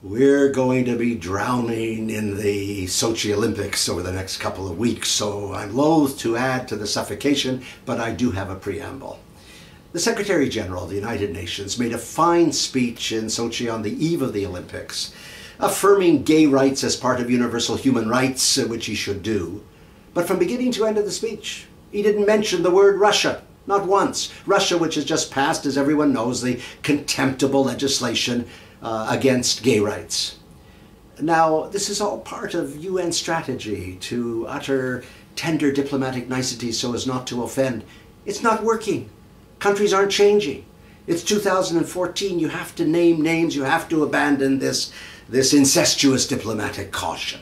We're going to be drowning in the Sochi Olympics over the next couple of weeks, so I'm loath to add to the suffocation, but I do have a preamble. The Secretary General of the United Nations made a fine speech in Sochi on the eve of the Olympics, affirming gay rights as part of universal human rights, which he should do. But from beginning to end of the speech, he didn't mention the word Russia. Not once. Russia, which has just passed, as everyone knows, the contemptible legislation against gay rights. Now, this is all part of UN strategy to utter tender diplomatic niceties so as not to offend. It's not working. Countries aren't changing. It's 2014. You have to name names. You have to abandon this incestuous diplomatic caution.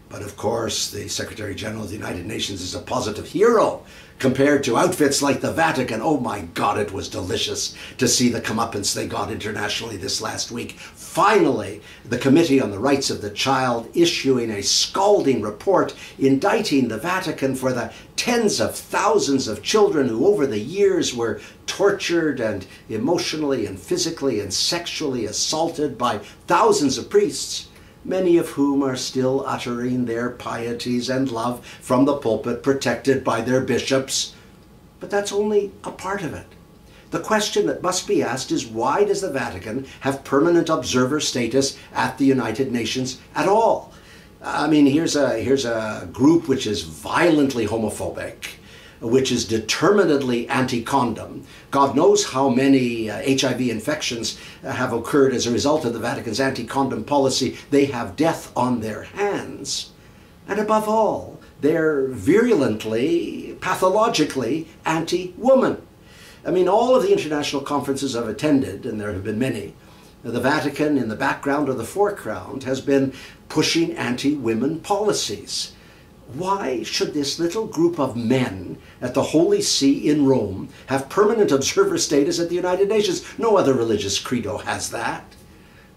But of course, the Secretary General of the United Nations is a positive hero compared to outfits like the Vatican. Oh my God, it was delicious to see the comeuppance they got internationally this last week. Finally, the Committee on the Rights of the Child issuing a scalding report indicting the Vatican for the tens of thousands of children who over the years were tortured and emotionally and physically and sexually assaulted by thousands of priests, many of whom are still uttering their pieties and love from the pulpit, protected by their bishops. But that's only a part of it. The question that must be asked is, why does the Vatican have permanent observer status at the United Nations at all? I mean, here's a group which is violently homophobic, which is determinedly anti-condom. God knows how many HIV infections have occurred as a result of the Vatican's anti-condom policy. They have death on their hands. And above all, they're virulently, pathologically anti-woman. I mean, all of the international conferences I've attended, and there have been many, the Vatican in the background or the foreground has been pushing anti-women policies. Why should this little group of men at the Holy See in Rome have permanent observer status at the United Nations? No other religious credo has that.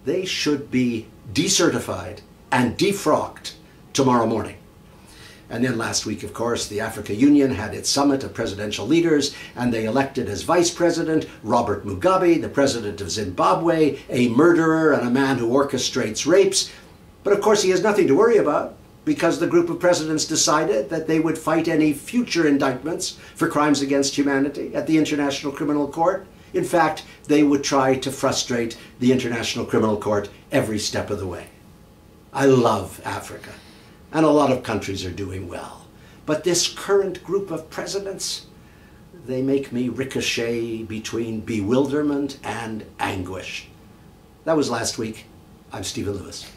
They should be decertified and defrocked tomorrow morning. And then last week, of course, the Africa Union had its summit of presidential leaders, and they elected as vice president Robert Mugabe, the president of Zimbabwe, a murderer and a man who orchestrates rapes. But of course, he has nothing to worry about, because the group of presidents decided that they would fight any future indictments for crimes against humanity at the International Criminal Court. In fact, they would try to frustrate the International Criminal Court every step of the way. I love Africa, and a lot of countries are doing well. But this current group of presidents, they make me ricochet between bewilderment and anguish. That was last week. I'm Stephen Lewis.